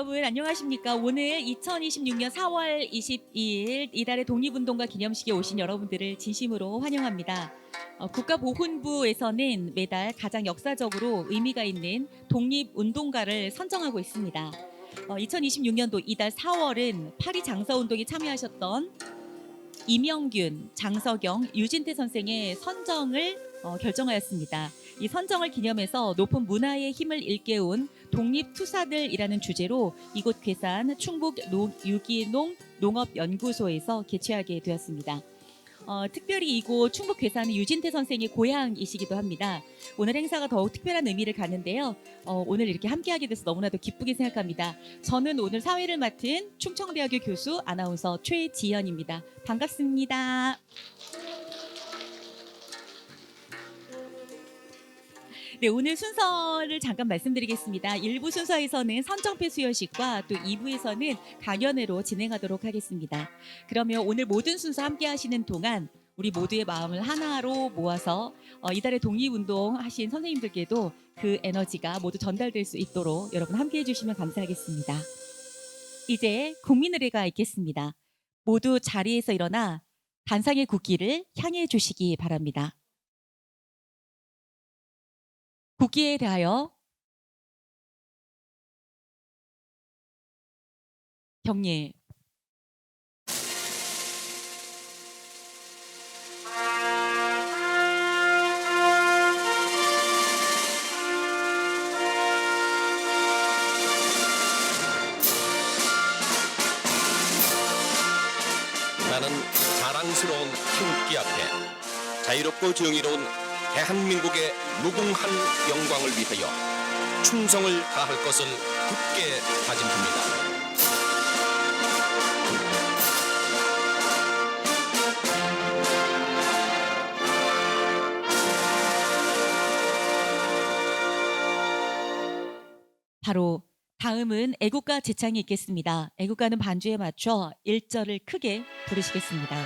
여러분 안녕하십니까? 오늘 2026년 4월 22일 이달의 독립운동가 기념식에 오신 여러분들을 진심으로 환영합니다. 국가보훈부에서는 매달 가장 역사적으로 의미가 있는 독립운동가를 선정하고 있습니다. 2026년도 이달 4월은 파리 장서운동에 참여하셨던 이명균, 장석영, 유진태 선생의 선정을 결정하였습니다. 이 선정을 기념해서 높은 문화의 힘을 일깨운 독립투사들이라는 주제로 이곳 괴산 충북 유기농 농업연구소에서 개최하게 되었습니다. 특별히 이곳 충북 괴산은 유진태 선생의 고향이시기도 합니다. 오늘 행사가 더욱 특별한 의미를 갖는데요. 오늘 이렇게 함께하게 돼서 너무나도 기쁘게 생각합니다. 저는 오늘 사회를 맡은 충청대학교 교수 아나운서 최지연입니다. 반갑습니다. 네, 오늘 순서를 잠깐 말씀드리겠습니다. 1부 순서에서는 선정패 수여식과 또 2부에서는 강연회로 진행하도록 하겠습니다. 그러면 오늘 모든 순서 함께 하시는 동안 우리 모두의 마음을 하나로 모아서 이달의 독립운동 하신 선생님들께도 그 에너지가 모두 전달될 수 있도록 여러분 함께 해주시면 감사하겠습니다. 이제 국민의례가 있겠습니다. 모두 자리에서 일어나 단상의 국기를 향해 주시기 바랍니다. 국기에 대하여 경례. 나는 자랑스러운 태극기 앞에 자유롭고 정의로운 대한민국의 무궁한 영광을 위하여 충성을 다할 것을 굳게 다짐합니다. 바로 다음은 애국가 제창이 있겠습니다. 애국가는 반주에 맞춰 1절을 크게 부르시겠습니다.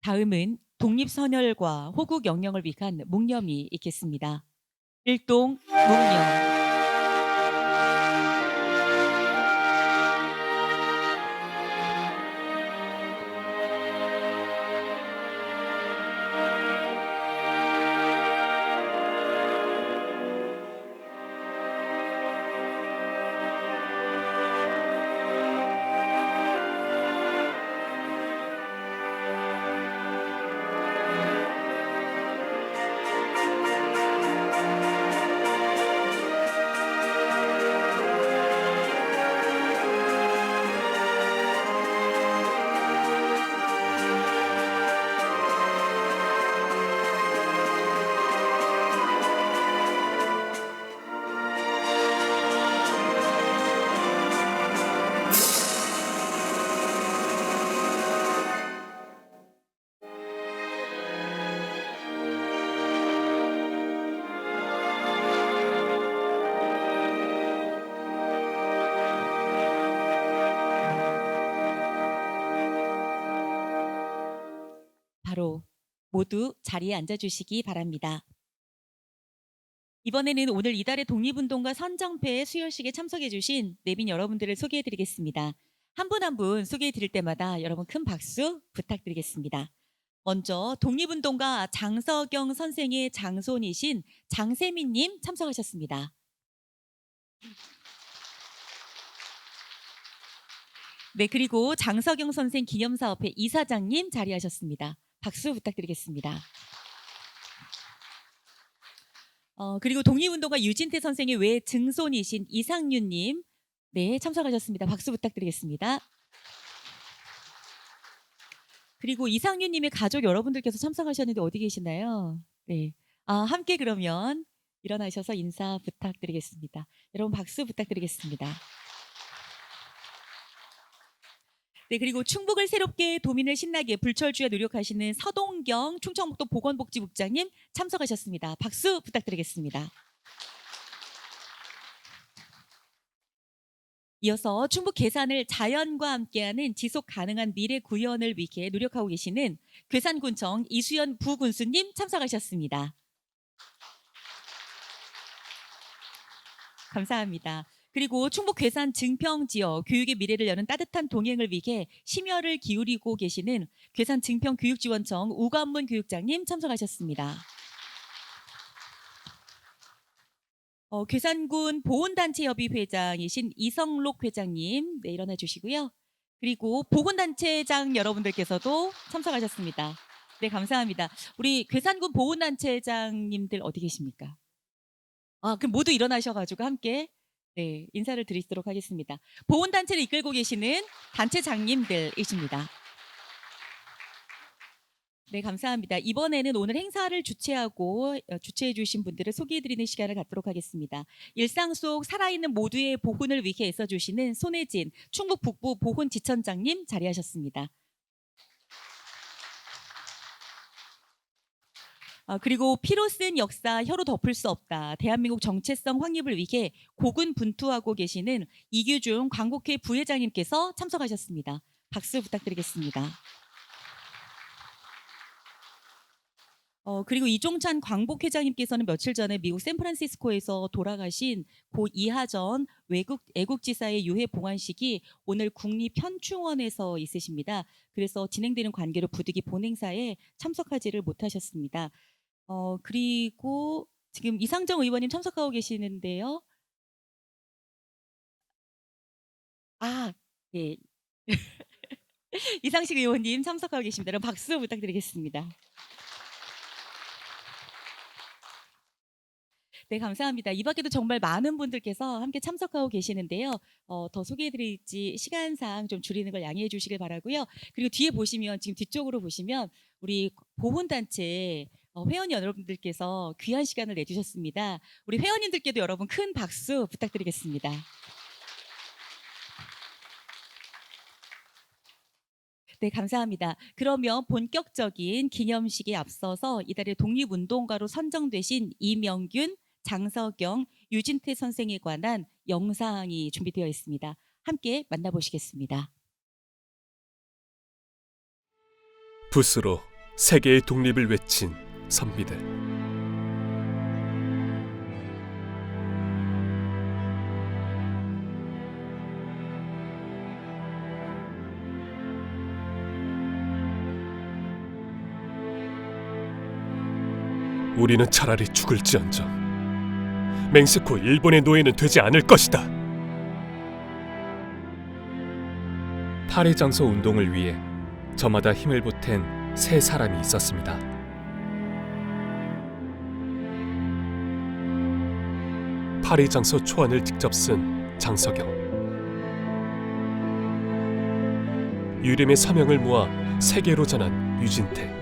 다음은 독립선열과 호국영령을 위한 묵념이 있겠습니다. 일동 묵념. 바로 모두 자리에 앉아주시기 바랍니다. 이번에는 오늘 이달의 독립운동가 선정패 수여식에 참석해주신 내빈 여러분들을 소개해드리겠습니다. 한 분 한 분 소개해드릴 때마다 여러분 큰 박수 부탁드리겠습니다. 먼저 독립운동가 장석영 선생의 장손이신 장세민님 참석하셨습니다. 네, 그리고 장석영 선생 기념사업회 이사장님 자리하셨습니다. 박수 부탁드리겠습니다. 그리고 독립운동가 유진태 선생의 외증손이신 이상윤님, 네, 참석하셨습니다. 박수 부탁드리겠습니다. 그리고 이상윤님의 가족 여러분들께서 참석하셨는데 어디 계시나요? 네, 함께 그러면 일어나셔서 인사 부탁드리겠습니다. 여러분 박수 부탁드리겠습니다. 네, 그리고 충북을 새롭게 도민을 신나게 불철주야 노력하시는 서동경 충청북도 보건복지국장님 참석하셨습니다. 박수 부탁드리겠습니다. 이어서 충북 괴산을 자연과 함께하는 지속 가능한 미래 구현을 위해 노력하고 계시는 괴산군청 이수연 부군수님 참석하셨습니다. 감사합니다. 그리고 충북 괴산 증평 지역 교육의 미래를 여는 따뜻한 동행을 위해 심혈을 기울이고 계시는 괴산 증평교육지원청 우관문 교육장님 참석하셨습니다. 괴산군 보훈단체협의 회장이신 이성록 회장님, 네, 일어나 주시고요. 그리고 보훈단체장 여러분들께서도 참석하셨습니다. 네, 감사합니다. 우리 괴산군 보훈단체장님들 어디 계십니까? 그럼 모두 일어나셔가지고 함께 네, 인사를 드리도록 하겠습니다. 보훈단체를 이끌고 계시는 단체장님들이십니다. 네, 감사합니다. 이번에는 오늘 행사를 주최해 주신 분들을 소개해드리는 시간을 갖도록 하겠습니다. 일상 속 살아있는 모두의 보훈을 위해 애써주시는 손혜진 충북 북부 보훈지천장님 자리하셨습니다. 그리고 피로 쓴 역사 혀로 덮을 수 없다. 대한민국 정체성 확립을 위해 고군분투하고 계시는 이규중 광복회 부회장님께서 참석하셨습니다. 박수 부탁드리겠습니다. 그리고 이종찬 광복회장님께서는 며칠 전에 미국 샌프란시스코에서 돌아가신 고 이하전 애국지사의 유해 봉환식이 오늘 국립현충원에서 있으십니다. 그래서 진행되는 관계로 부득이 본행사에 참석하지를 못하셨습니다. 그리고 지금 이상정 의원님 참석하고 계시는데요. 네. 이상식 의원님 참석하고 계십니다. 여러분 박수 부탁드리겠습니다. 네, 감사합니다. 이 밖에도 정말 많은 분들께서 함께 참석하고 계시는데요. 더 소개해드릴지 시간상 좀 줄이는 걸 양해해 주시길 바라고요. 그리고 뒤에 보시면 지금 뒤쪽으로 보시면 우리 보훈단체 회원 여러분들께서 귀한 시간을 내주셨습니다. 우리 회원님들께도 여러분 큰 박수 부탁드리겠습니다. 네, 감사합니다. 그러면 본격적인 기념식에 앞서서 이달의 독립운동가로 선정되신 이명균, 장석영, 유진태 선생에 관한 영상이 준비되어 있습니다. 함께 만나보시겠습니다. 붓으로 세계의 독립을 외친 선비들. 우리는 차라리 죽을지언정 멕시코, 일본의 노예는 되지 않을 것이다. 파리장소 운동을 위해 저마다 힘을 보탠 세 사람이 있었습니다. 파리장소 초안을 직접 쓴 장석영, 유림의 서명을 모아 세계로 전한 유진태,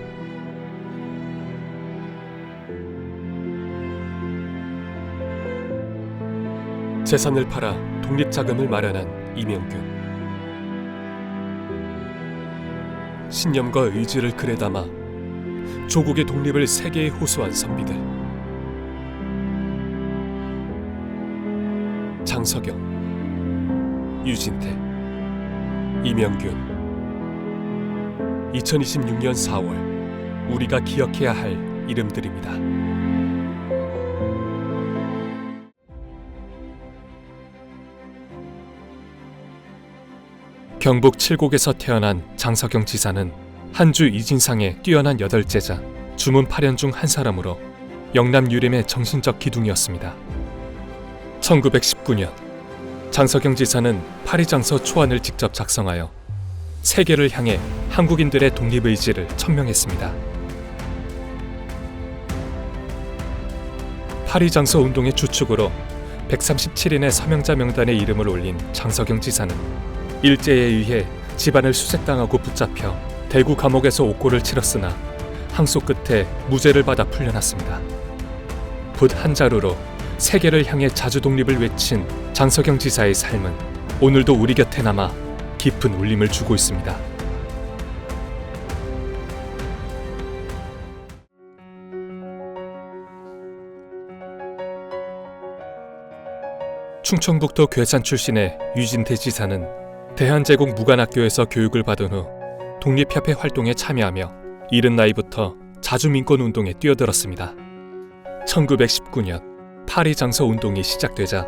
재산을 팔아 독립자금을 마련한 이명균, 신념과 의지를 글에 담아 조국의 독립을 세계에 호소한 선비들. 장석영, 유진태, 이명균. 2026년 4월 우리가 기억해야 할 이름들입니다. 경북 칠곡에서 태어난 장석영 지사는 한주 이진상의 뛰어난 8제자 주문 8연 중 한 사람으로 영남 유림의 정신적 기둥이었습니다. 1919년 장석영 지사는 파리장서 초안을 직접 작성하여 세계를 향해 한국인들의 독립의지를 천명했습니다. 파리장서 운동의 주축으로 137인의 서명자 명단에 이름을 올린 장석영 지사는 일제에 의해 집안을 수색당하고 붙잡혀 대구 감옥에서 옥고를 치렀으나 항소 끝에 무죄를 받아 풀려났습니다. 붓 한 자루로 세계를 향해 자주 독립을 외친 장석영 지사의 삶은 오늘도 우리 곁에 남아 깊은 울림을 주고 있습니다. 충청북도 괴산 출신의 유진태 지사는 대한제국 무관학교에서 교육을 받은 후 독립협회 활동에 참여하며 이른 나이부터 자주민권운동에 뛰어들었습니다. 1919년 파리장서 운동이 시작되자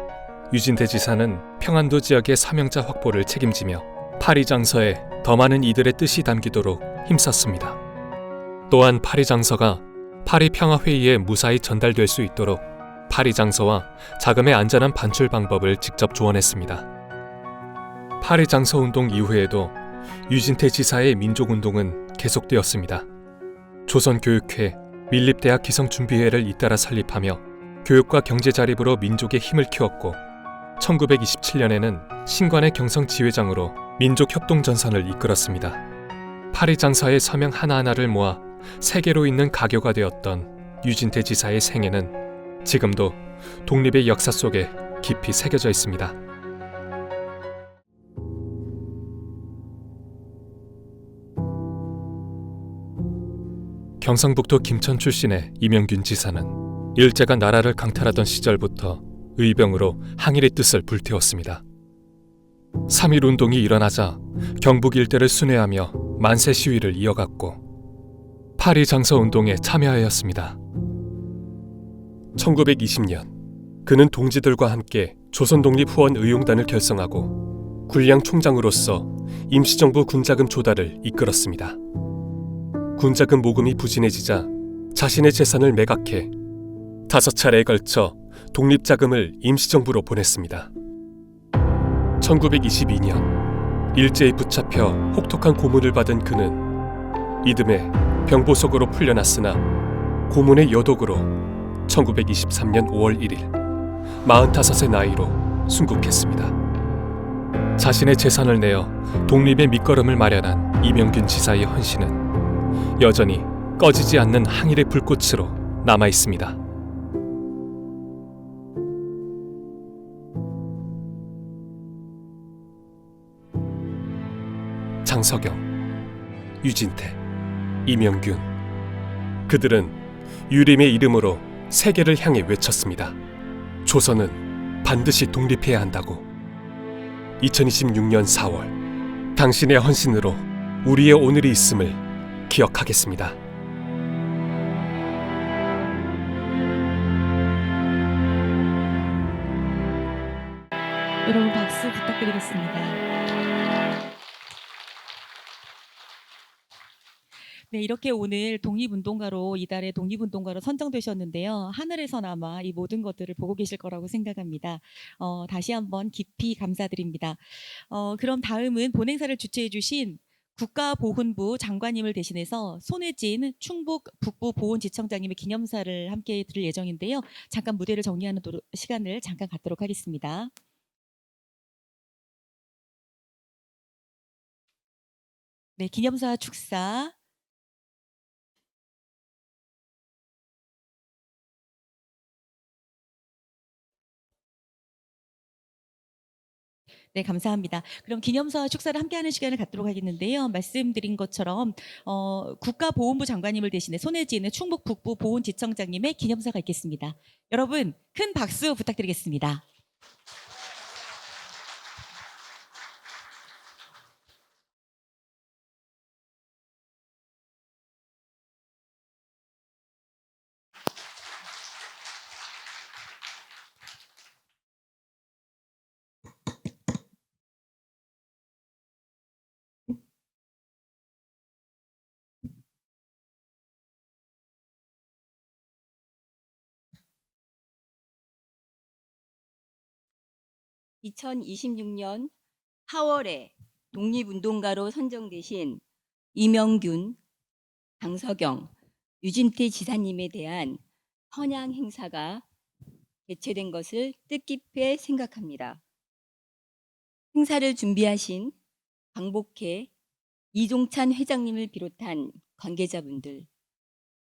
유진태 지사는 평안도 지역의 서명자 확보를 책임지며 파리장서에 더 많은 이들의 뜻이 담기도록 힘썼습니다. 또한 파리장서가 파리평화회의에 무사히 전달될 수 있도록 파리장서와 자금의 안전한 반출 방법을 직접 조언했습니다. 파리장서 운동 이후에도 유진태 지사의 민족운동은 계속되었습니다. 조선교육회, 밀립대학 기성준비회를 잇따라 설립하며 교육과 경제 자립으로 민족의 힘을 키웠고 1927년에는 신관의 경성지회장으로 민족협동전선을 이끌었습니다. 파리장서의 서명 하나하나를 모아 세계로 잇는 가교가 되었던 유진태 지사의 생애는 지금도 독립의 역사 속에 깊이 새겨져 있습니다. 경상북도 김천 출신의 이명균 지사는 일제가 나라를 강탈하던 시절부터 의병으로 항일의 뜻을 불태웠습니다. 3.1 운동이 일어나자 경북 일대를 순회하며 만세 시위를 이어갔고 파리장서 운동에 참여하였습니다. 1920년 그는 동지들과 함께 조선독립후원의용단을 결성하고 군량 총장으로서 임시정부 군자금 조달을 이끌었습니다. 군자금 모금이 부진해지자 자신의 재산을 매각해 5차례에 걸쳐 독립자금을 임시정부로 보냈습니다. 1922년 일제에 붙잡혀 혹독한 고문을 받은 그는 이듬해 병보석으로 풀려났으나 고문의 여독으로 1923년 5월 1일 45의 나이로 순국했습니다. 자신의 재산을 내어 독립의 밑거름을 마련한 이명균 지사의 헌신은 여전히 꺼지지 않는 항일의 불꽃으로 남아 있습니다. 장석영, 유진태, 이명균, 그들은 유림의 이름으로 세계를 향해 외쳤습니다. 조선은 반드시 독립해야 한다고. 2026년 4월 당신의 헌신으로 우리의 오늘이 있음을 기억하겠습니다. 여러분 박수 부탁드리겠습니다. 네, 이렇게 오늘 독립운동가로 이달의 독립운동가로 선정되셨는데요. 하늘에서나마 이 모든 것들을 보고 계실 거라고 생각합니다. 다시 한번 깊이 감사드립니다. 그럼 다음은 본행사를 주최해 주신 국가보훈부 장관님을 대신해서 손혜진 충북 북부보훈지청장님의 기념사를 함께 드릴 예정인데요. 잠깐 무대를 정리하는 시간을 잠깐 갖도록 하겠습니다. 네, 기념사 축사. 네, 감사합니다. 그럼 기념사와 축사를 함께하는 시간을 갖도록 하겠는데요. 말씀드린 것처럼 국가보훈부 장관님을 대신해 손혜진 충북 북부보훈지청장님의 기념사가 있겠습니다. 여러분 큰 박수 부탁드리겠습니다. 2026년 4월에 독립운동가로 선정되신 이명균, 장석영, 유진태 지사님에 대한 헌양 행사가 개최된 것을 뜻깊게 생각합니다. 행사를 준비하신 광복회 이종찬 회장님을 비롯한 관계자분들,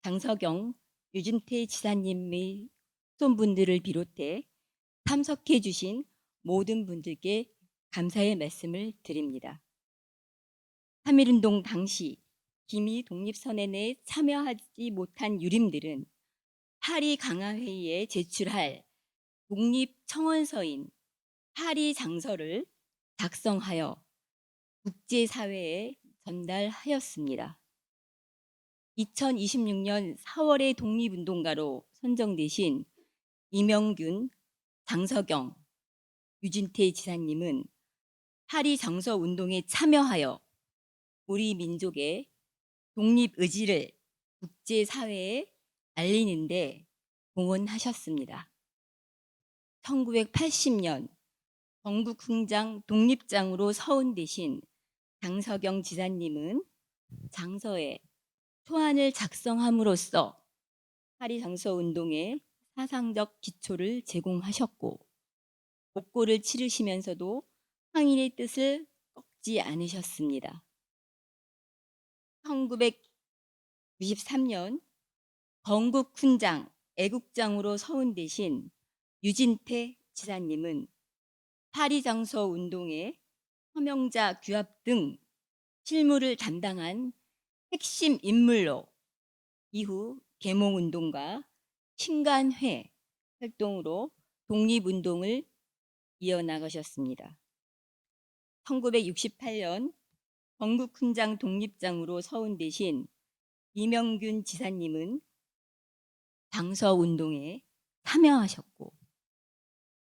장석영, 유진태 지사님의 손분들을 비롯해 참석해 주신 모든 분들께 감사의 말씀을 드립니다. 3.1운동 당시 기미 독립선언에 참여하지 못한 유림들은 파리 강화회의에 제출할 독립청원서인 파리 장서를 작성하여 국제사회에 전달하였습니다. 2026년 4월에 독립운동가로 선정되신 이명균, 장석영, 유진태 지사님은 파리 장서운동에 참여하여 우리 민족의 독립의지를 국제사회에 알리는데 공헌하셨습니다. 1980년 건국훈장 독립장으로 서운되신 장석영 지사님은 장서에 초안을 작성함으로써 파리 장서운동의 사상적 기초를 제공하셨고 옥고를 치르시면서도 황인의 뜻을 꺾지 않으셨습니다. 1993년 건국훈장 애국장으로 서운되신 유진태 지사님은 파리 장서 운동의 서명자 규합 등 실무를 담당한 핵심 인물로 이후 계몽운동과 신간회 활동으로 독립운동을 이어나가셨습니다. 1968년 건국훈장 독립장으로 서운되신 이명균 지사님은 장서운동에 참여하셨고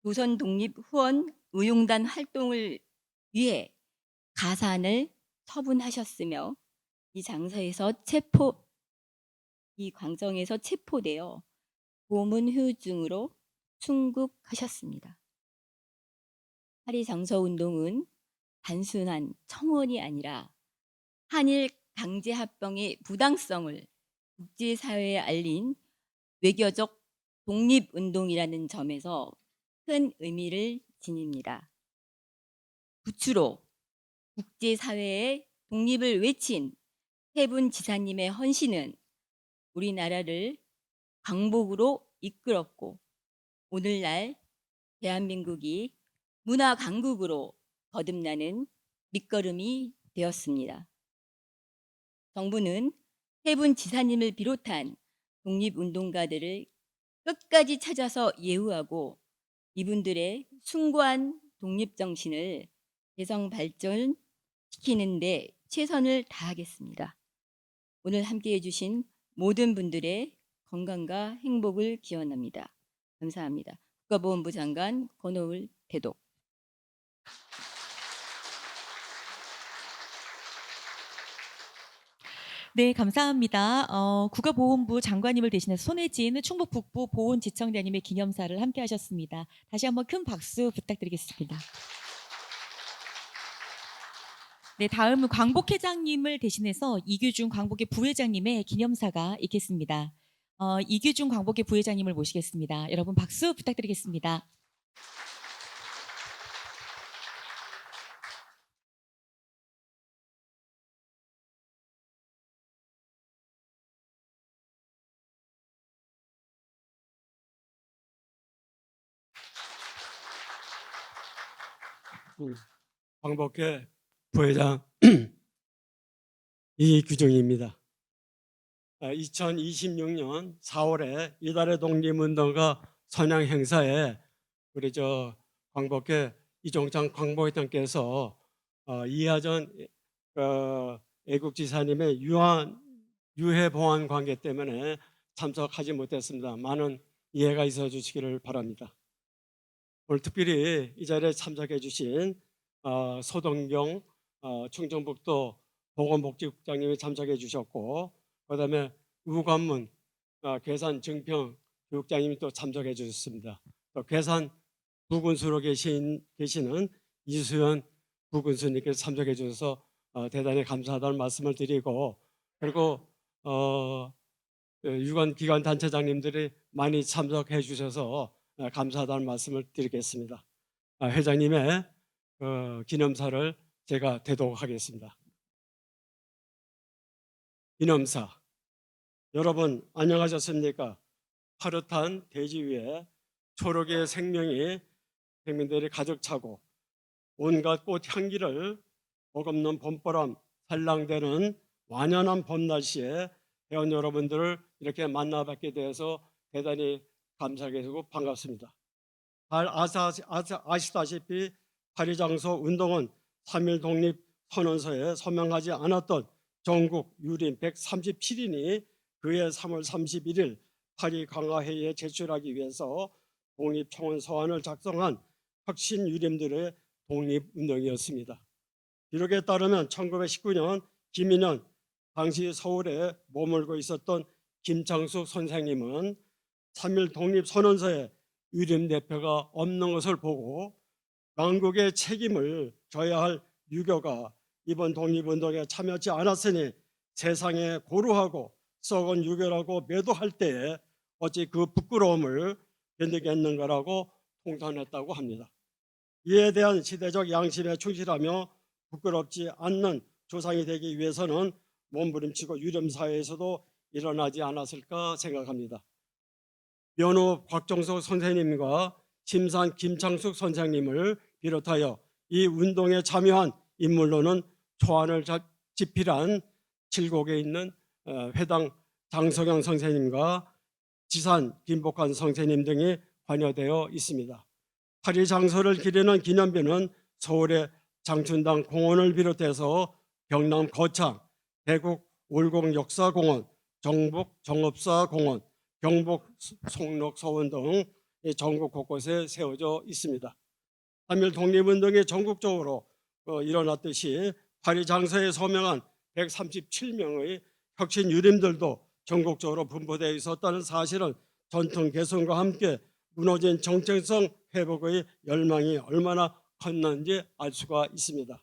조선 독립 후원 의용단 활동을 위해 가산을 처분하셨으며 이 광정에서 체포되어 고문후유증으로 순국하셨습니다. 파리 장서운동은 단순한 청원이 아니라 한일 강제합병의 부당성을 국제사회에 알린 외교적 독립운동이라는 점에서 큰 의미를 지닙니다. 부추로 국제사회의 독립을 외친 세 분 지사님의 헌신은 우리나라를 강복으로 이끌었고 오늘날 대한민국이 문화 강국으로 거듭나는 밑거름이 되었습니다. 정부는 세 분 지사님을 비롯한 독립운동가들을 끝까지 찾아서 예우하고 이분들의 숭고한 독립정신을 개성 발전시키는 데 최선을 다하겠습니다. 오늘 함께해 주신 모든 분들의 건강과 행복을 기원합니다. 감사합니다. 국가보훈부 장관 권오을 대독. 네, 감사합니다. 국가보훈부 장관님을 대신해서 손혜진 충북북부 보훈지청장님의 기념사를 함께 하셨습니다. 다시 한번 큰 박수 부탁드리겠습니다. 네, 다음은 광복회장님을 대신해서 이규중 광복회 부회장님의 기념사가 있겠습니다. 이규중 광복회 부회장님을 모시겠습니다. 여러분 박수 부탁드리겠습니다. 광복회 부회장 이규중입니다. 2026년 4월에 이달의 독립운동가 선양 행사에 우리 광복회 이종찬 광복회장께서 이하전 애국지사님의 유해 보안 관계 때문에 참석하지 못했습니다. 많은 이해가 있어 주시기를 바랍니다. 오늘 특별히 이 자리에 참석해 주신 소동경 충청북도 보건복지국장님이 참석해 주셨고 그다음에 우관문 괴산 증평 교육장님이 또 참석해 주셨습니다. 또 괴산 부군수로 계시는 이수연 부군수님께서 참석해 주셔서 대단히 감사하다는 말씀을 드리고, 그리고 유관 기관 단체장님들이 많이 참석해 주셔서 감사하다는 말씀을 드리겠습니다. 회장님의 기념사를 제가 대독하겠습니다. 기념사. 여러분 안녕하셨습니까? 파릇한 대지 위에 초록의 생명이 백민들이 가득 차고 온갖 꽃 향기를 버금는 봄바람 살랑대는 완연한 봄 날씨에 회원 여러분들을 이렇게 만나뵙게 되어서 대단히 감사하게 되고 반갑습니다. 잘 아시다시피 파리장서 운동은 3.1 독립 선언서에 서명하지 않았던 전국 유림 137인이 그해 3월 31일 파리 강화회의에 제출하기 위해서 독립청원 서한을 작성한 혁신 유림들의 독립운동이었습니다. 기록에 따르면 1919년 김인현 당시 서울에 머물고 있었던 김창숙 선생님은 3.1 독립선언서에 유림 대표가 없는 것을 보고 망국의 책임을 져야 할 유교가 이번 독립운동에 참여하지 않았으니 세상에 고루하고 썩은 유교라고 매도할 때에 어찌 그 부끄러움을 견디겠는가라고 통탄했다고 합니다. 이에 대한 시대적 양심에 충실하며 부끄럽지 않는 조상이 되기 위해서는 몸부림치고 유림사회에서도 일어나지 않았을까 생각합니다. 면호 곽정석 선생님과 침산 김창숙 선생님을 비롯하여 이 운동에 참여한 인물로는 초안을 집필한 칠곡에 있는 회당 장석영 선생님과 지산 김복환 선생님 등이 관여되어 있습니다. 파리 장서를 기리는 기념비는 서울의 장춘당 공원을 비롯해서 경남 거창, 대국 올공 역사공원, 정북 정업사공원, 경북 송록 서원 등 전국 곳곳에 세워져 있습니다. 3.1 독립운동이 전국적으로 일어났듯이 파리 장서에 서명한 137명의 혁신 유림들도 전국적으로 분포되어 있었다는 사실은 전통 개선과 함께 무너진 정체성 회복의 열망이 얼마나 컸는지 알 수가 있습니다.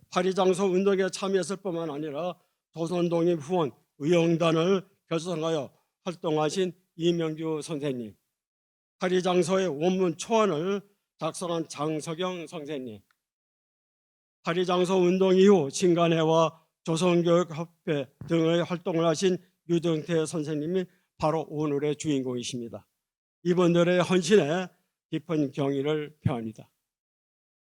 파리 장서 운동에 참여했을 뿐만 아니라 조선 독립 후원 의용단을 결성하여 활동하신 이명규 선생님, 파리 장서의 원문 초안을 작성한 장석영 선생님, 파리 장서 운동 이후 신간회와 조선교육협회 등의 활동을 하신 유정태 선생님이 바로 오늘의 주인공이십니다. 이분들의 헌신에 깊은 경의를 표합니다.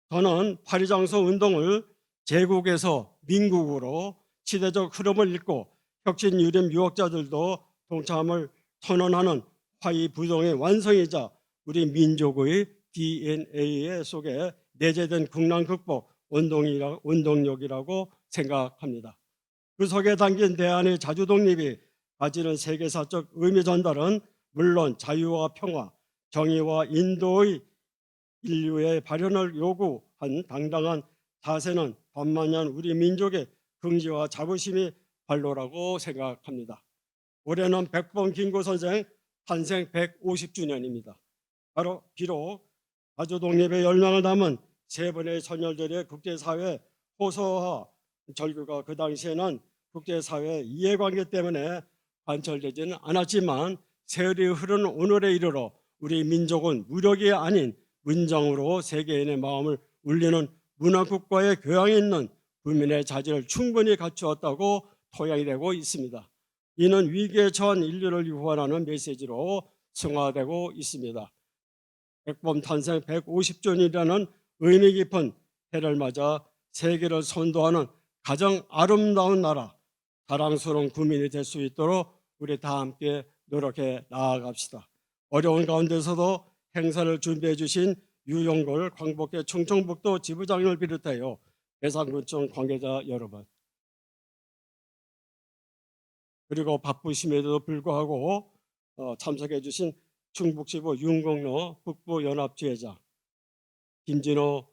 저는 파리 장서 운동을 제국에서 민국으로 시대적 흐름을 읽고 혁신 유림 유학자들도 동참을 선언하는 화이부동의 완성이자 우리 민족의 DNA 속에 내재된 국난 극복 운동력이라고 생각합니다. 그 속에 담긴 대한의 자주독립이 가지는 세계사적 의미 전달은 물론 자유와 평화, 정의와 인도의 인류의 발현을 요구한 당당한 자세는 반만년 우리 민족의 긍지와 자부심이 발로라고 생각합니다. 올해는 백범 김구 선생 탄생 150주년입니다. 바로 비록 자주독립의 열망을 담은 세 번의 선열들의 국제사회 호소와 절규가 그 당시에는 국제사회 이해관계 때문에 관철되지는 않았지만 세월이 흐르는 오늘에 이르러 우리 민족은 무력이 아닌 문정으로 세계인의 마음을 울리는 문화국가의 교양이 있는 국민의 자질을 충분히 갖추었다고 토양이 되고 있습니다. 이는 위기에 처한 인류를 유환하는 메시지로 승화되고 있습니다. 백범 탄생 150주년이라는 의미 깊은 해를 맞아 세계를 선도하는 가장 아름다운 나라, 자랑스러운 국민이 될 수 있도록 우리 다 함께 노력해 나아갑시다. 어려운 가운데서도 행사를 준비해 주신 유영골 광복회 충청북도 지부장을 비롯하여 대상군청 관계자 여러분, 그리고 바쁘심에도 불구하고 참석해 주신 충북지부 윤공로 북부연합지회장, 김진호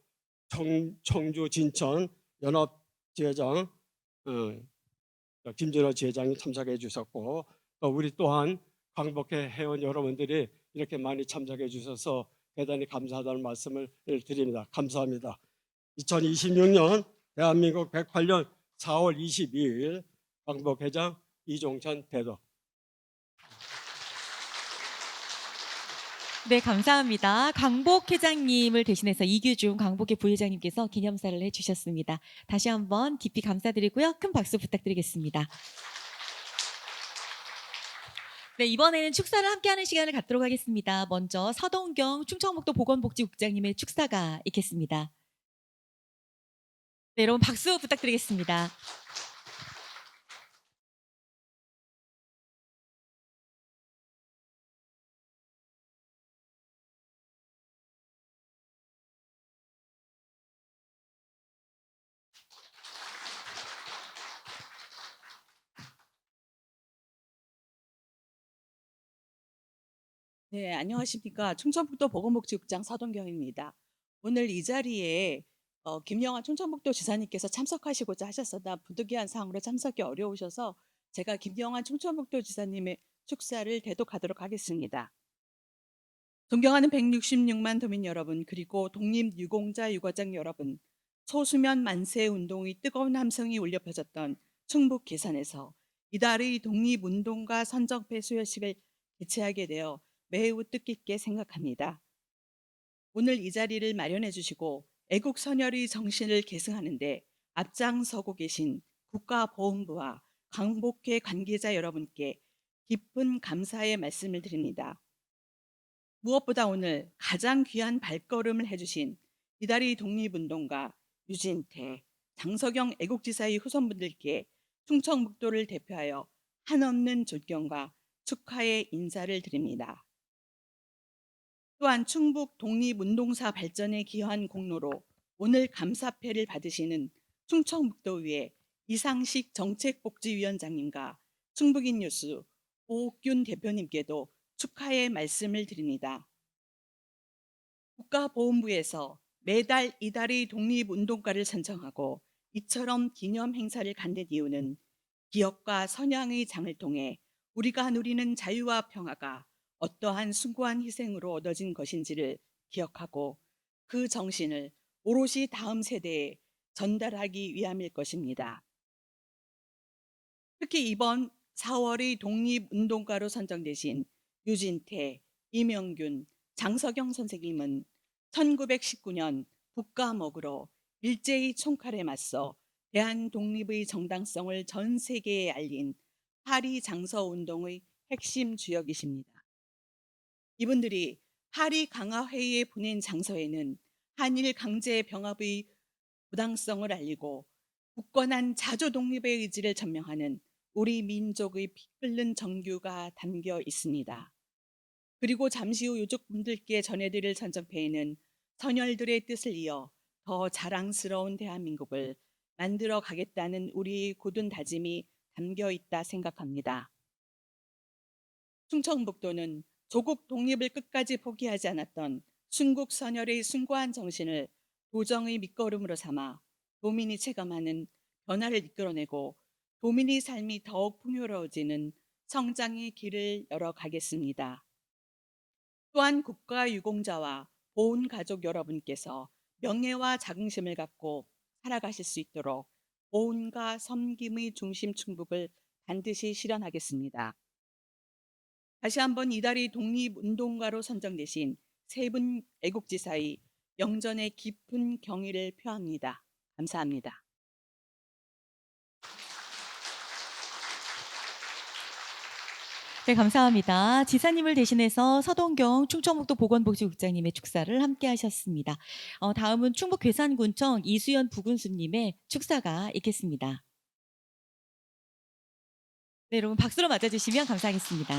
청주 진천 연합지회장 김진호 지회장이 참석해 주셨고, 또 우리 또한 광복회 회원 여러분들이 이렇게 많이 참석해 주셔서 대단히 감사하다는 말씀을 드립니다. 감사합니다. 2026년 대한민국 108년 4월 22일 광복회장 이종천 대도. 네, 감사합니다. 광복 회장님을 대신해서 이규중 광복회 부회장님께서 기념사를 해주셨습니다. 다시 한번 깊이 감사드리고요. 큰 박수 부탁드리겠습니다. 네, 이번에는 축사를 함께하는 시간을 갖도록 하겠습니다. 먼저 서동경 충청북도 보건복지국장님의 축사가 있겠습니다. 네, 여러분 박수 부탁드리겠습니다. 네, 안녕하십니까. 충청북도 보건복지국장 서동경입니다. 오늘 이 자리에 김영환 충청북도 지사님께서 참석하시고자 하셨으나 부득이한 사항으로 참석이 어려우셔서 제가 김영환 충청북도 지사님의 축사를 대독하도록 하겠습니다. 존경하는 166만 도민 여러분, 그리고 독립유공자 유가장 여러분, 소수면 만세 운동의 뜨거운 함성이 울려 퍼졌던 충북 괴산에서 이달의 독립운동가 선정패 수여식을 개최하게 되어 매우 뜻깊게 생각합니다. 오늘 이 자리를 마련해 주시고 애국 선열의 정신을 계승하는 데 앞장서고 계신 국가보훈부와 광복회 관계자 여러분께 깊은 감사의 말씀을 드립니다. 무엇보다 오늘 가장 귀한 발걸음을 해주신 이달의 독립운동가 유진태, 장석영 애국지사의 후손분들께 충청북도를 대표하여 한없는 존경과 축하의 인사를 드립니다. 또한 충북 독립운동사 발전에 기여한 공로로 오늘 감사패를 받으시는 충청북도의회 이상식 정책복지위원장님과 충북인뉴스 오옥균 대표님께도 축하의 말씀을 드립니다. 국가보훈부에서 매달 이달의 독립운동가를 선정하고 이처럼 기념 행사를 갖는 이유는 기억과 선양의 장을 통해 우리가 누리는 자유와 평화가 어떠한 숭고한 희생으로 얻어진 것인지를 기억하고 그 정신을 오롯이 다음 세대에 전달하기 위함일 것입니다. 특히 이번 4월의 독립운동가로 선정되신 유진태, 이명균, 장석영 선생님은 1919년 북과목으로 일제의 총칼에 맞서 대한 독립의 정당성을 전 세계에 알린 파리 장서운동의 핵심 주역이십니다. 이분들이 파리 강화회의에 보낸 장서에는 한일 강제 병합의 부당성을 알리고 굳건한 자주 독립의 의지를 전명하는 우리 민족의 피 끓는 정규가 담겨 있습니다. 그리고 잠시 후 유족분들께 전해드릴 선정패에는 선열들의 뜻을 이어 더 자랑스러운 대한민국을 만들어 가겠다는 우리의 굳은 다짐이 담겨 있다 생각합니다. 충청북도는 조국 독립을 끝까지 포기하지 않았던 순국 선열의 숭고한 정신을 도정의 밑거름으로 삼아 도민이 체감하는 변화를 이끌어내고 도민의 삶이 더욱 풍요로워지는 성장의 길을 열어가겠습니다. 또한 국가유공자와 보훈가족 여러분께서 명예와 자긍심을 갖고 살아가실 수 있도록 보훈과 섬김의 중심 충북을 반드시 실현하겠습니다. 다시 한번 이달의 독립운동가로 선정되신 세 분 애국지사의 영전에 깊은 경의를 표합니다. 감사합니다. 네, 감사합니다. 지사님을 대신해서 서동경 충청북도 보건복지국장님의 축사를 함께 하셨습니다. 다음은 충북 괴산군청 이수연 부군수님의 축사가 있겠습니다. 네, 여러분 박수로 맞아주시면 감사하겠습니다.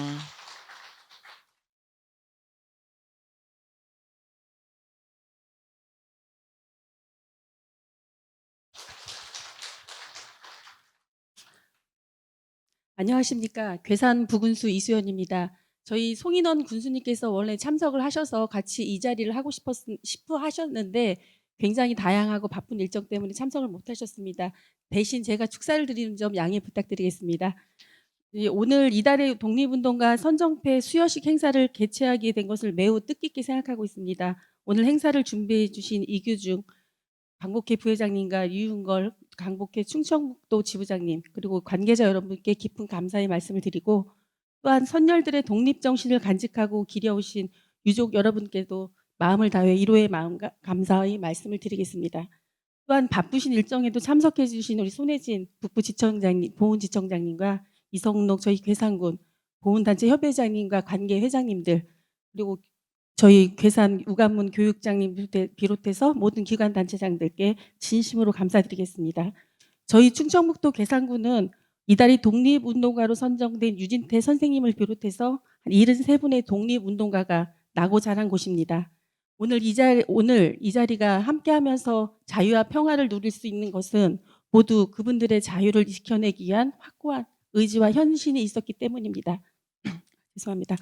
안녕하십니까. 괴산 부군수 이수연입니다. 저희 송인원 군수님께서 원래 참석을 하셔서 같이 이 자리를 하고 싶어 하셨는데 굉장히 다양하고 바쁜 일정 때문에 참석을 못 하셨습니다. 대신 제가 축사를 드리는 점 양해 부탁드리겠습니다. 오늘 이달의 독립운동가 선정패 수여식 행사를 개최하게 된 것을 매우 뜻깊게 생각하고 있습니다. 오늘 행사를 준비해 주신 이규중 강복회 부회장님과 유윤걸 강복회 충청북도 지부장님 그리고 관계자 여러분께 깊은 감사의 말씀을 드리고 또한 선열들의 독립정신을 간직하고 기려오신 유족 여러분께도 마음을 다해 위로의 마음과 감사의 말씀을 드리겠습니다. 또한 바쁘신 일정에도 참석해 주신 우리 손혜진 북부지청장님, 보훈지청장님과 이성록 저희 괴산군 보훈단체 협회장님과 관계 회장님들 그리고 저희 괴산 우간문 교육장님 비롯해서 모든 기관 단체장들께 진심으로 감사드리겠습니다. 저희 충청북도 괴산군은 이달이 독립운동가로 선정된 유진태 선생님을 비롯해서 한 73분의 독립운동가가 나고 자란 곳입니다. 오늘 이 자리가 함께하면서 자유와 평화를 누릴 수 있는 것은 모두 그분들의 자유를 지켜내기 위한 확고한 의지와 현신이 있었기 때문입니다. 죄송합니다.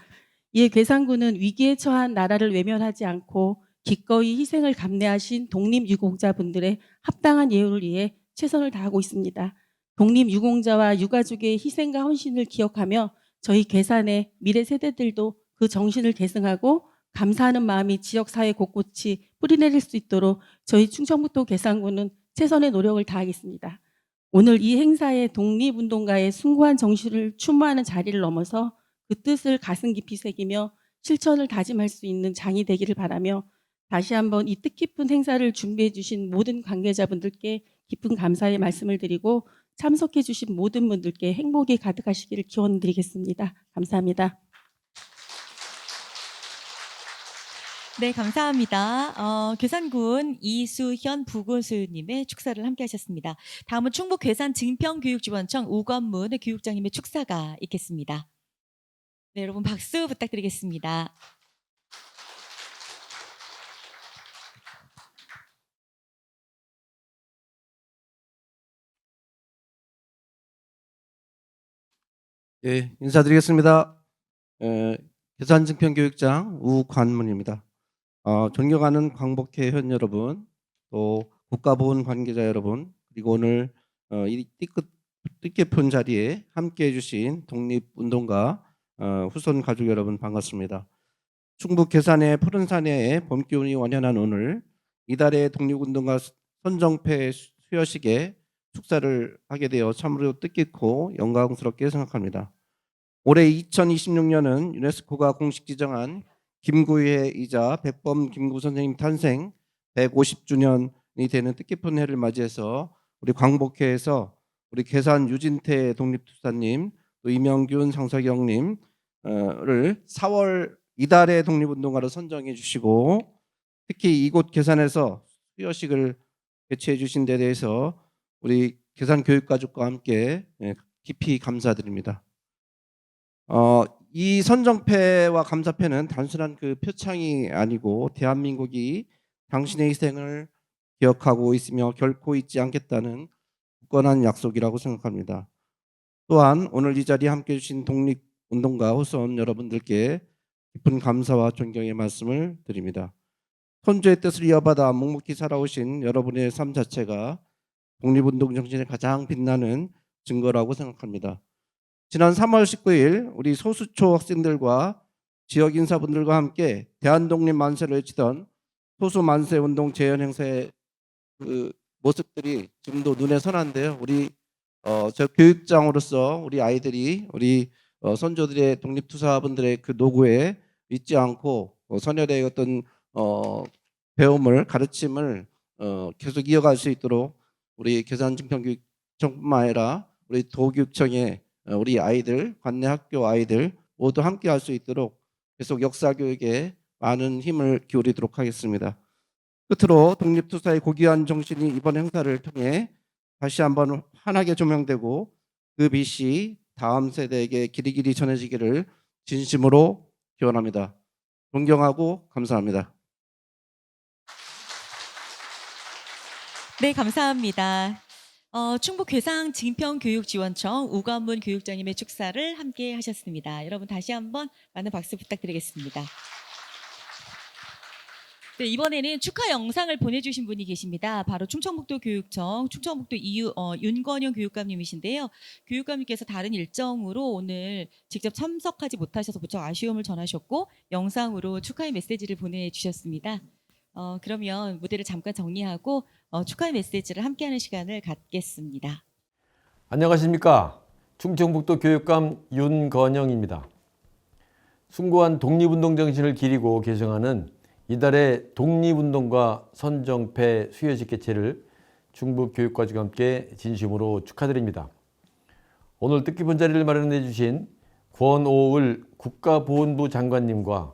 이에 괴산군은 위기에 처한 나라를 외면하지 않고 기꺼이 희생을 감내하신 독립유공자분들의 합당한 예우를 위해 최선을 다하고 있습니다. 독립유공자와 유가족의 희생과 헌신을 기억하며 저희 괴산의 미래 세대들도 그 정신을 계승하고 감사하는 마음이 지역사회 곳곳이 뿌리내릴 수 있도록 저희 충청북도 괴산군은 최선의 노력을 다하겠습니다. 오늘 이 행사에 독립운동가의 숭고한 정신을 추모하는 자리를 넘어서 그 뜻을 가슴 깊이 새기며 실천을 다짐할 수 있는 장이 되기를 바라며 다시 한번 이 뜻깊은 행사를 준비해 주신 모든 관계자분들께 깊은 감사의 말씀을 드리고 참석해 주신 모든 분들께 행복이 가득하시기를 기원드리겠습니다. 감사합니다. 네, 감사합니다. 괴산군 이수현 부군수님의 축사를 함께 하셨습니다. 다음은 충북 괴산 증평교육지원청 우건문 교육장님의 축사가 있겠습니다. 네, 여러분 박수 부탁드리겠습니다. 예, 인사드리겠습니다. 괴산 증평교육장 우관문입니다. 존경하는 광복회 회원 여러분, 또 국가보훈 관계자 여러분, 그리고 오늘 이 뜻깊은 자리에 함께해 주신 독립운동가 후손 가족 여러분 반갑습니다. 충북 괴산의 푸른 산야에 봄 기운이 완연한 오늘 이달의 독립운동가 선정패 수여식에 축사를 하게 되어 참으로 뜻깊고 영광스럽게 생각합니다. 올해 2026년은 유네스코가 공식 지정한 김구혜이자 백범 김구 선생님 탄생 150주년이 되는 뜻깊은 해를 맞이해서 우리 광복회에서 우리 괴산 유진태 독립투사님 또 이명균 상석영님을 4월 이달의 독립운동가로 선정해 주시고 특히 이곳 괴산에서 수여식을 개최해 주신 데 대해서 우리 괴산 교육가족과 함께 깊이 감사드립니다. 이 선정패와 감사패는 단순한 그 표창이 아니고 대한민국이 당신의 희생을 기억하고 있으며 결코 잊지 않겠다는 굳건한 약속이라고 생각합니다. 또한 오늘 이 자리에 함께해 주신 독립운동가 후손 여러분들께 깊은 감사와 존경의 말씀을 드립니다. 선조의 뜻을 이어받아 묵묵히 살아오신 여러분의 삶 자체가 독립운동 정신의 가장 빛나는 증거라고 생각합니다. 지난 3월 19일 우리 소수초 학생들과 지역 인사분들과 함께 대한독립 만세를 외치던 소수만세운동 재연행사의 그 모습들이 지금도 눈에 선한데요. 우리 저 교육장으로서 우리 아이들이 우리 선조들의 독립투사분들의 그 노고에 잊지 않고 선열의 어떤 배움을 가르침을 계속 이어갈 수 있도록 우리 괴산 증평교육청뿐만 아니라 우리 도교육청의 우리 아이들, 관내 학교 아이들 모두 함께 할 수 있도록 계속 역사 교육에 많은 힘을 기울이도록 하겠습니다. 끝으로 독립투사의 고귀한 정신이 이번 행사를 통해 다시 한번 환하게 조명되고 그 빛이 다음 세대에게 길이길이 전해지기를 진심으로 기원합니다. 존경하고 감사합니다. 네, 감사합니다. 충북 괴산 증평교육지원청 우건문 교육장님의 축사를 함께 하셨습니다. 여러분 다시 한번 많은 박수 부탁드리겠습니다. 네, 이번에는 축하 영상을 보내주신 분이 계십니다. 바로 충청북도 교육청 충청북도 윤건영 교육감님이신데요. 교육감님께서 다른 일정으로 오늘 직접 참석하지 못하셔서 무척 아쉬움을 전하셨고 영상으로 축하의 메시지를 보내주셨습니다. 그러면 무대를 잠깐 정리하고 축하의 메시지를 함께하는 시간을 갖겠습니다. 안녕하십니까. 충청북도 교육감 윤건영입니다. 숭고한 독립운동 정신을 기리고 개정하는 이달의 독립운동가 선정패 수여식 개최를 충북교육과정과 함께 진심으로 축하드립니다. 오늘 뜻깊은 자리를 마련해 주신 권오을 국가보훈부 장관님과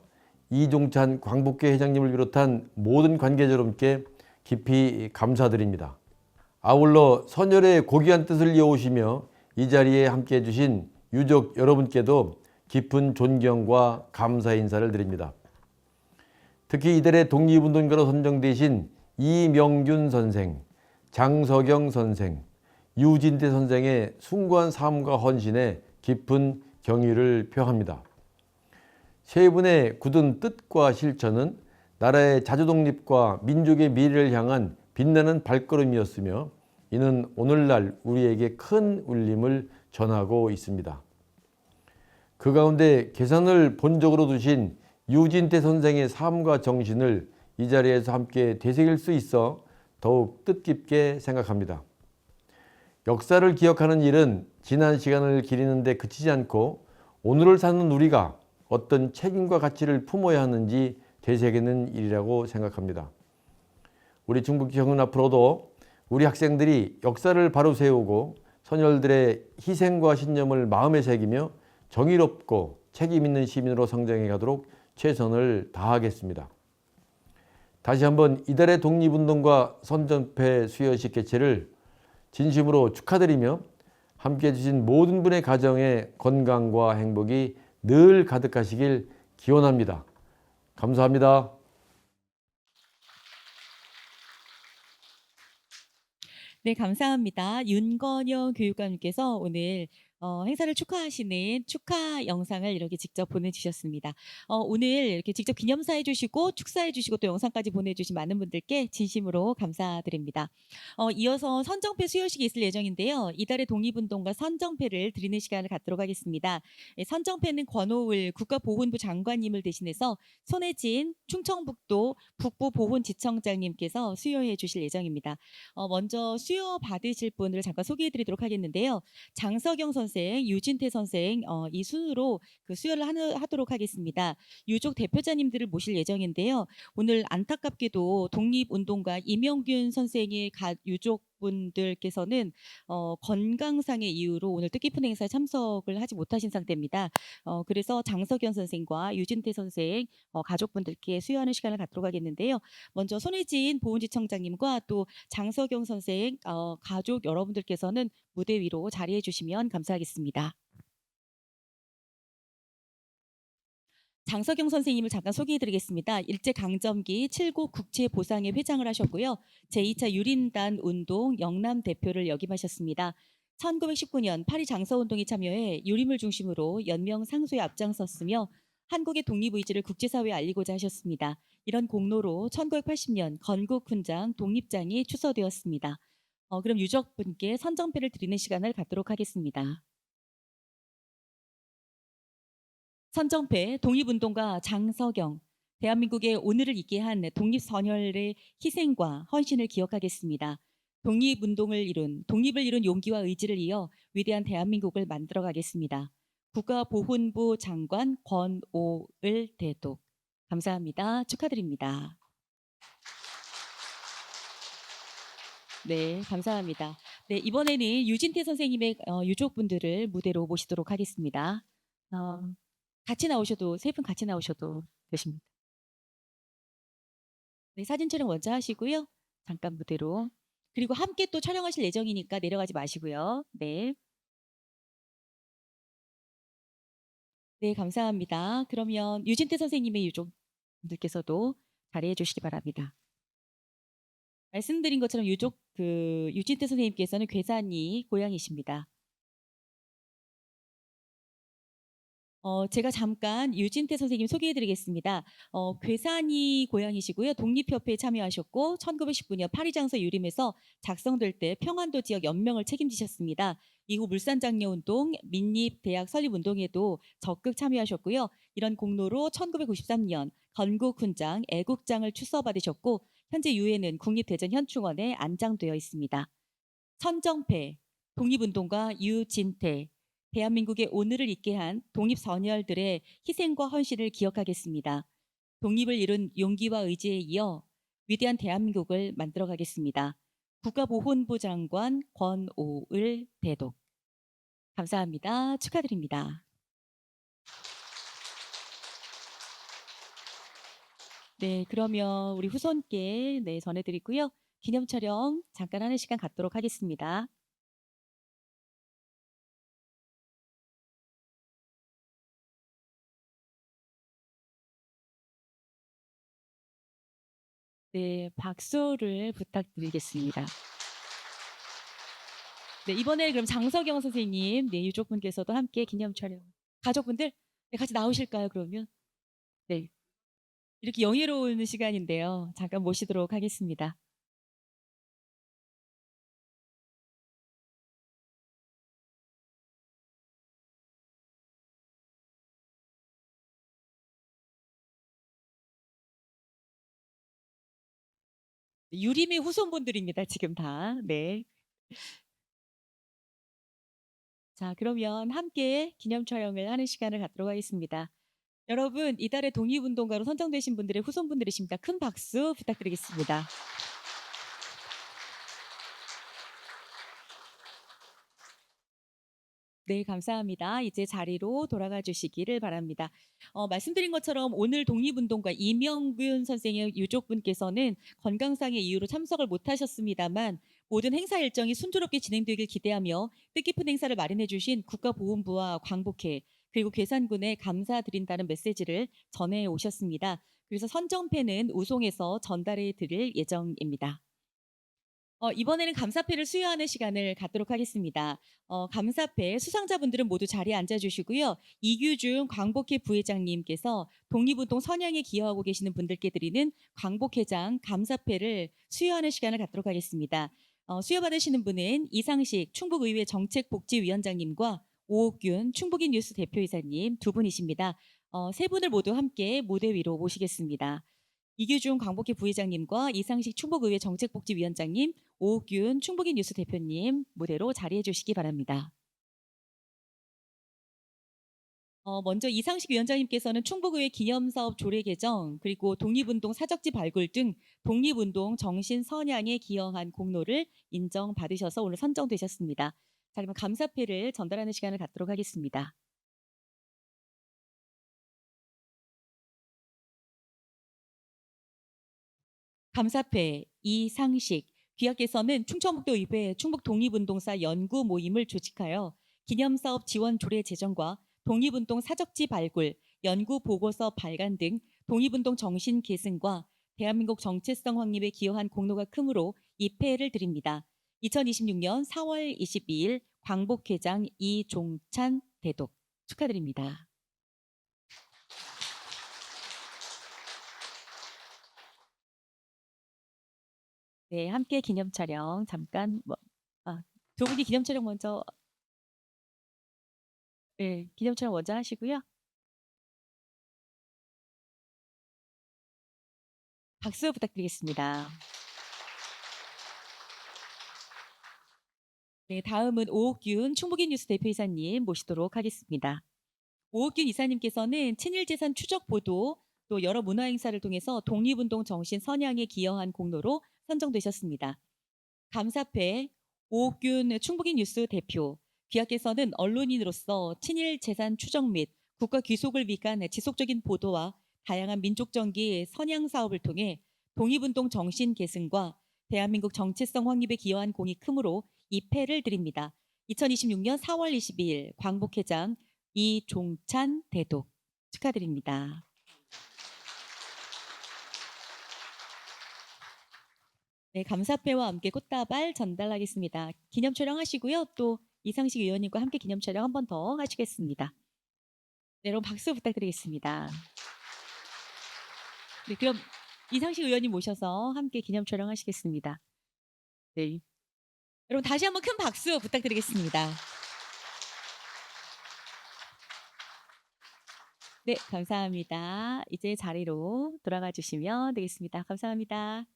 이종찬 광복회 회장님을 비롯한 모든 관계자 여러분께 깊이 감사드립니다. 아울러 선열의 고귀한 뜻을 이어오시며 이 자리에 함께해 주신 유족 여러분께도 깊은 존경과 감사 인사를 드립니다. 특히 이달의 독립운동가로 선정되신 이명균 선생, 장석영 선생, 유진태 선생의 숭고한 삶과 헌신에 깊은 경의를 표합니다. 세 분의 굳은 뜻과 실천은 나라의 자주독립과 민족의 미래를 향한 빛나는 발걸음이었으며 이는 오늘날 우리에게 큰 울림을 전하고 있습니다. 그 가운데 개선을 본적으로 두신 유진태 선생의 삶과 정신을 이 자리에서 함께 되새길 수 있어 더욱 뜻깊게 생각합니다. 역사를 기억하는 일은 지난 시간을 기리는 데 그치지 않고 오늘을 사는 우리가 어떤 책임과 가치를 품어야 하는지 되새기는 일이라고 생각합니다. 우리 충북교육은 앞으로도 우리 학생들이 역사를 바로 세우고 선열들의 희생과 신념을 마음에 새기며 정의롭고 책임 있는 시민으로 성장해 가도록 최선을 다하겠습니다. 다시 한번 이달의 독립운동가 선정패 수여식 개최를 진심으로 축하드리며 함께해 주신 모든 분의 가정에 건강과 행복이 늘 가득하시길 기원합니다. 감사합니다. 네, 감사합니다. 윤건영 교육감님께서 오늘 행사를 축하하시는 축하 영상을 이렇게 직접 보내주셨습니다. 오늘 이렇게 직접 기념사 해주시고 축사해주시고 또 영상까지 보내주신 많은 분들께 진심으로 감사드립니다. 이어서 선정패 수여식이 있을 예정인데요. 이달의 독립운동가 선정패를 드리는 시간을 갖도록 하겠습니다. 선정패는 권오을 국가보훈부 장관님을 대신해서 손혜진 충청북도 북부보훈지청장님께서 수여해 주실 예정입니다. 먼저 수여 받으실 분을 잠깐 소개해 드리도록 하겠는데요. 장석영 선생, 유진태 선생 이 순으로 그 수여를 하도록 하겠습니다. 유족 대표자님들을 모실 예정인데요. 오늘 안타깝게도 독립운동가 이명균 선생의 유족분들께서는 건강상의 이유로 오늘 뜻깊은 행사에 참석을 하지 못하신 상태입니다. 그래서 장석영 선생과 유진태 선생 가족분들께 수여하는 시간을 갖도록 하겠는데요. 먼저 손혜진 보훈지청장님과 또 장석영 선생 가족 여러분들께서는 무대 위로 자리해 주시면 감사하겠습니다. 장석영 선생님을 잠깐 소개해드리겠습니다. 일제강점기 7구 국제보상회 회장을 하셨고요. 제2차 유린단 운동 영남 대표를 역임하셨습니다. 1919년 파리 장서운동에 참여해 유림을 중심으로 연명 상소에 앞장섰으며 한국의 독립의지를 국제사회에 알리고자 하셨습니다. 이런 공로로 1980년 건국훈장 독립장이 추서되었습니다. 그럼 유족분께 선정패를 드리는 시간을 갖도록 하겠습니다. 선정패 독립운동가 장석영, 대한민국의 오늘을 있게 한 독립선열의 희생과 헌신을 기억하겠습니다. 독립을 이룬 용기와 의지를 이어 위대한 대한민국을 만들어 가겠습니다. 국가보훈부 장관 권오을 대독. 감사합니다. 축하드립니다. 네, 감사합니다. 네, 이번에는 유진태 선생님의 유족분들을 무대로 모시도록 하겠습니다. 같이 나오셔도, 세 분 같이 나오셔도 되십니다. 네, 사진 촬영 먼저 하시고요. 잠깐 무대로. 그리고 함께 또 촬영하실 예정이니까 내려가지 마시고요. 네. 네, 감사합니다. 그러면 유진태 선생님의 유족분들께서도 자리해 주시기 바랍니다. 말씀드린 것처럼 유진태 선생님께서는 괴산이 고향이십니다. 제가 잠깐 유진태 선생님 소개해드리겠습니다. 괴산이 고향이시고요. 독립협회에 참여하셨고 1919년 파리장서 유림에서 작성될 때 평안도 지역 연명을 책임지셨습니다. 이후 물산장려운동, 민립대학 설립운동에도 적극 참여하셨고요. 이런 공로로 1993년 건국훈장, 애국장을 추서받으셨고 현재 유해는 국립대전현충원에 안장되어 있습니다. 선정패, 독립운동가 유진태, 대한민국의 오늘을 있게 한 독립선열들의 희생과 헌신을 기억하겠습니다. 독립을 이룬 용기와 의지에 이어 위대한 대한민국을 만들어가겠습니다. 국가보훈부 장관 권오을 대독. 감사합니다. 축하드립니다. 네, 그러면 우리 후손께 전해드리고요. 기념 촬영 잠깐 하는 시간 갖도록 하겠습니다. 네, 박수를 부탁드리겠습니다. 네, 이번에 그럼 장석영 선생님, 네, 유족분께서도 함께 기념 촬영. 가족분들 네, 같이 나오실까요, 그러면? 네. 이렇게 영예로운 시간인데요. 잠깐 모시도록 하겠습니다. 유림의 후손분들입니다, 지금 다. 네. 자, 그러면 함께 기념 촬영을 하는 시간을 갖도록 하겠습니다. 여러분, 이달의 독립운동가로 선정되신 분들의 후손분들이십니다. 큰 박수 부탁드리겠습니다. 네, 감사합니다. 이제 자리로 돌아가 주시기를 바랍니다. 말씀드린 것처럼 오늘 독립운동가 이명균 선생의 유족분께서는 건강상의 이유로 참석을 못하셨습니다만 모든 행사 일정이 순조롭게 진행되길 기대하며 뜻깊은 행사를 마련해 주신 국가보훈부와 광복회 그리고 괴산군에 감사드린다는 메시지를 전해 오셨습니다. 그래서 선정패는 우송해서 전달해 드릴 예정입니다. 이번에는 감사패를 수여하는 시간을 갖도록 하겠습니다. 감사패 수상자분들은 모두 자리에 앉아주시고요. 이규중 광복회 부회장님께서 독립운동 선양에 기여하고 계시는 분들께 드리는 광복회장 감사패를 수여하는 시간을 갖도록 하겠습니다. 수여받으시는 분은 이상식 충북의회 정책복지위원장님과 오옥균 충북인 뉴스 대표이사님 두 분이십니다. 세 분을 모두 함께 무대 위로 모시겠습니다. 이규중 광복회 부회장님과 이상식 충북의회 정책복지위원장님, 오옥균 충북인 뉴스 대표님 무대로 자리해 주시기 바랍니다. 먼저 이상식 위원장님께서는 충북의회 기념사업 조례 개정 그리고 독립운동 사적지 발굴 등 독립운동 정신 선양에 기여한 공로를 인정받으셔서 오늘 선정되셨습니다. 자, 그러면 감사패를 전달하는 시간을 갖도록 하겠습니다. 감사패 이상식 귀하께서는 충청북도의회 충북독립운동사 연구 모임을 조직하여 기념사업 지원 조례 제정과 독립운동 사적지 발굴, 연구 보고서 발간 등 독립운동 정신 계승과 대한민국 정체성 확립에 기여한 공로가 크므로 이 패를 드립니다. 2026년 4월 22일 광복회장 이종찬 대독 축하드립니다. 네, 함께 기념 촬영 잠깐 두 분이 기념 촬영 먼저 네, 기념 촬영 먼저 하시고요. 박수 부탁드리겠습니다. 네, 다음은 오옥균 충북인 뉴스 대표이사님 모시도록 하겠습니다. 오옥균 이사님께서는 친일재산 추적 보도 또 여러 문화행사를 통해서 독립운동 정신 선양에 기여한 공로로 선정되셨습니다. 감사패 오옥균 충북인 뉴스 대표 귀하께서는 언론인으로서 친일 재산 추적 및 국가 귀속을 위한 지속적인 보도와 다양한 민족정기 선양 사업을 통해 독립운동 정신 계승과 대한민국 정체성 확립에 기여한 공이 크므로 이 패를 드립니다. 2026년 4월 22일 광복회장 이종찬 대독 축하드립니다. 네, 감사패와 함께 꽃다발 전달하겠습니다. 기념 촬영하시고요. 또 이상식 의원님과 함께 기념 촬영 한 번 더 하시겠습니다. 네, 여러분 박수 부탁드리겠습니다. 네, 그럼 이상식 의원님 모셔서 함께 기념 촬영하시겠습니다. 네, 여러분 다시 한번 큰 박수 부탁드리겠습니다. 네, 감사합니다. 이제 자리로 돌아가 주시면 되겠습니다. 감사합니다.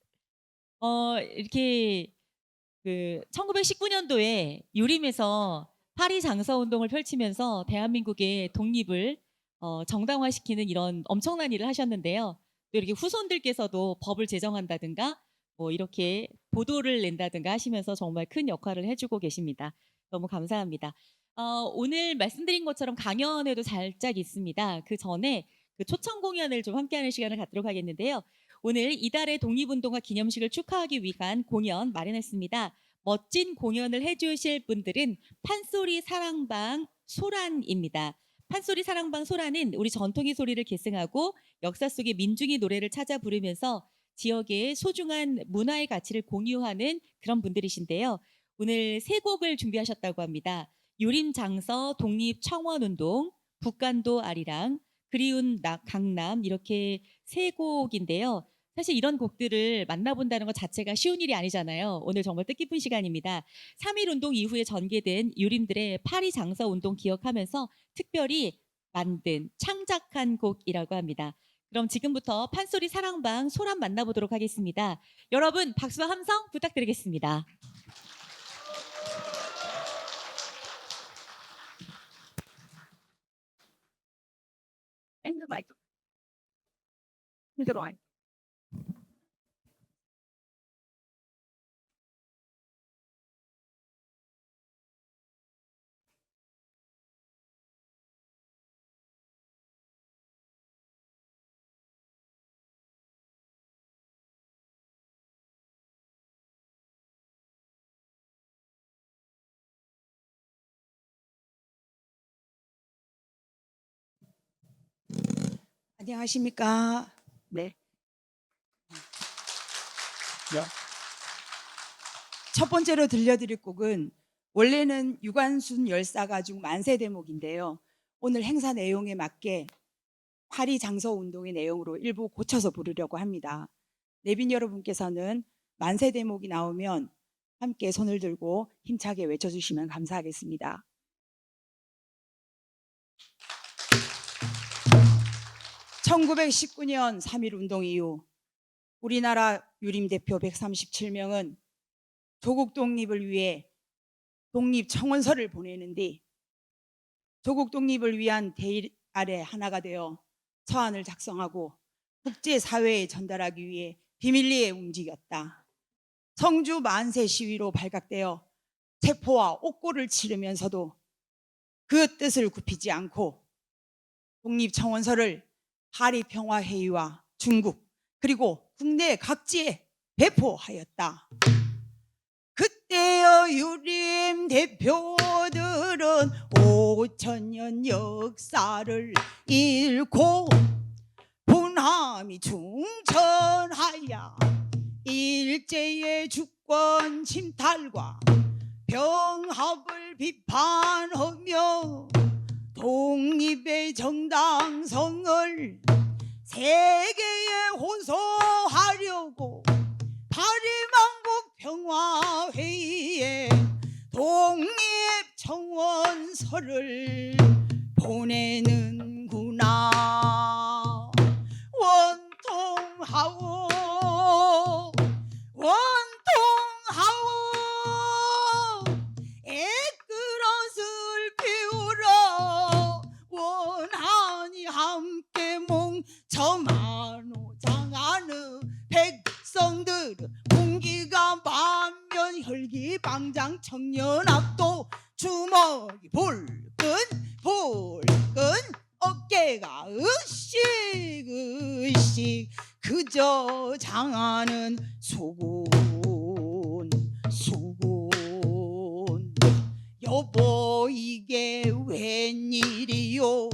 이렇게 1919년도에 유림에서 파리 장서 운동을 펼치면서 대한민국의 독립을 정당화시키는 이런 엄청난 일을 하셨는데요. 또 이렇게 후손들께서도 법을 제정한다든가 뭐 이렇게 보도를 낸다든가 하시면서 정말 큰 역할을 해주고 계십니다. 너무 감사합니다. 오늘 말씀드린 것처럼 강연회도 살짝 있습니다. 그 전에 그 초청 공연을 좀 함께하는 시간을 갖도록 하겠는데요. 오늘 이달의 독립운동가 기념식을 축하하기 위한 공연 마련했습니다. 멋진 공연을 해주실 분들은 판소리 사랑방 소란입니다. 판소리 사랑방 소란은 우리 전통의 소리를 계승하고 역사 속의 민중의 노래를 찾아 부르면서 지역의 소중한 문화의 가치를 공유하는 그런 분들이신데요. 오늘 세 곡을 준비하셨다고 합니다. 유림장서 독립청원운동, 북간도 아리랑, 그리운 강남 이렇게 세 곡인데요. 사실 이런 곡들을 만나본다는 것 자체가 쉬운 일이 아니잖아요. 오늘 정말 뜻깊은 시간입니다. 3.1운동 이후에 전개된 유림들의 파리 장서 운동 기억하면서 특별히 만든 창작한 곡이라고 합니다. 그럼 지금부터 판소리 사랑방 소란 만나보도록 하겠습니다. 여러분 박수와 함성 부탁드리겠습니다. 안녕하십니까. 네. 첫 번째로 들려드릴 곡은 원래는 유관순 열사가 중 만세 대목인데요. 오늘 행사 내용에 맞게 파리 장서 운동의 내용으로 일부 고쳐서 부르려고 합니다. 내빈 여러분께서는 만세 대목이 나오면 함께 손을 들고 힘차게 외쳐주시면 감사하겠습니다. (1919년) 3.1운동 이후 우리나라 유림 대표 137명은 조국 독립을 위해 독립청원서를 보내는 뒤 조국 독립을 위한 대일 아래 하나가 되어 서한을 작성하고 국제사회에 전달하기 위해 비밀리에 움직였다. 성주 만세 시위로 발각되어 체포와 옥고를 치르면서도 그 뜻을 굽히지 않고 독립청원서를 파리 평화회의와 중국 그리고 국내 각지에 배포하였다. 그때의 유림 대표들은 5,000년 역사를 잃고 분함이 충천하여 일제의 주권 침탈과 병합을 비판하며 독립의 정당성을 세계에 호소하려고 파리만국 평화회의에 독립청원서를 보내는구나. 원통하오 원통하오 애그릇을 피우러 원하니 함께 뭉쳐만호장하는 백성들 공기가 만면 혈기방장 청년압도 주먹이 불끈 어깨가 으씩 그저 장하는 수군 여보 이게 웬일이요.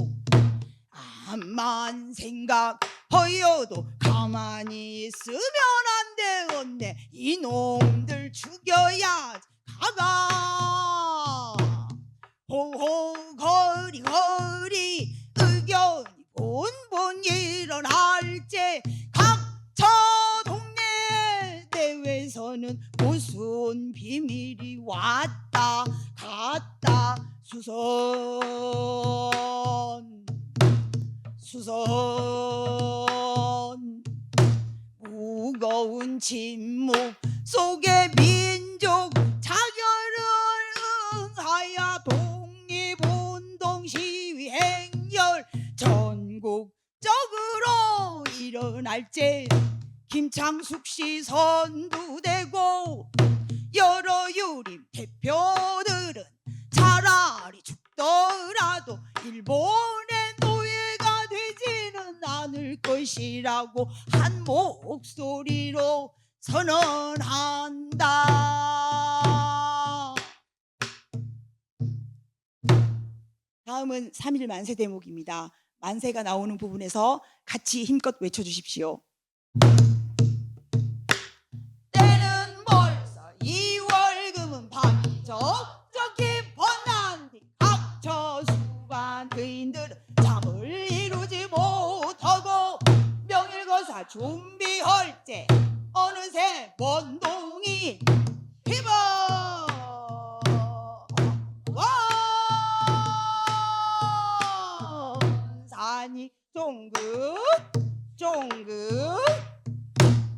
암만 생각하여도 가만히 있으면 안 되겠네. 이놈들 죽여야 가가 호호 거리 의견 날째 김창숙 씨 선두되고 여러 유림 대표들은 차라리 죽더라도 일본의 노예가 되지는 않을 것이라고 한 목소리로 선언한다. 다음은 3.1 만세 대목입니다. 만세가 나오는 부분에서 같이 힘껏 외쳐주십시오. 때는 벌써 2월 금은 밤이 적적히 번난 뒤 각처 수반 의인들은 잠을 이루지 못하고 명일거사 준비할 때 어느새 원동이 휘번 산이 쫑긋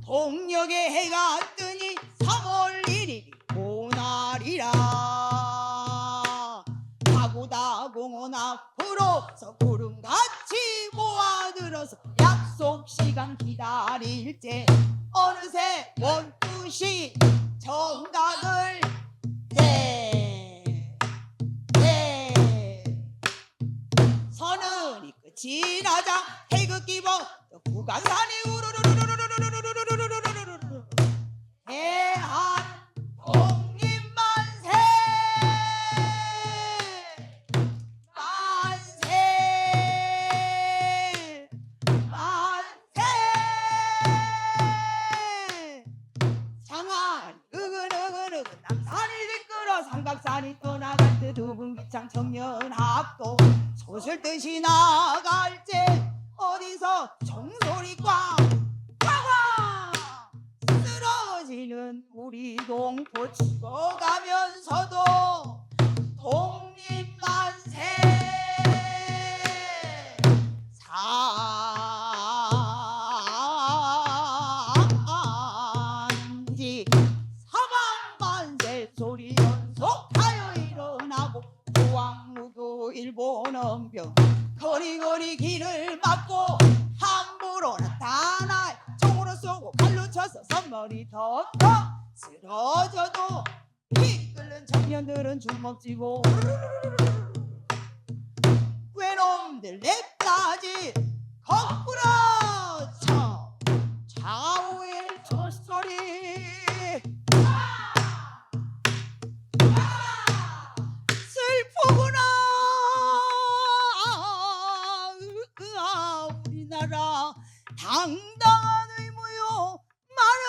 동력의 해가 뜨니 3월 1일이 오날이라 가구다 공원 앞으로서 구름같이 모아들어서 약속 시간 기다릴 때 어느새 원투시 정각을 선언이 끝이 나자 태극기 벗고 구강산이 우르르르르르르르르르르르르르르르 대한 독립만세 만세 만세 장안이 으근으근으근 남산이 뒷걸어 삼각산이 떠나갈 때 두분기창 청년학도 소설 뜻이 나갈 때 어디서 종소리과 꽝꽝 쓰러지는 우리 동포 죽어가면서도 독립만세 산지 사방만세 소리 연속하여 일어나고 조항무도 일본 언병 거리거리 길을 막고 함부로 나타나 총으로 쏘고 칼로 쳐서 선머리 덮어 쓰러져도 피 끓는 청년들은 주먹쥐고 외놈들 냅다지 거꾸로 쳐 좌우의 젖소리 슬프구나 우리나라 당당한 의무요 많은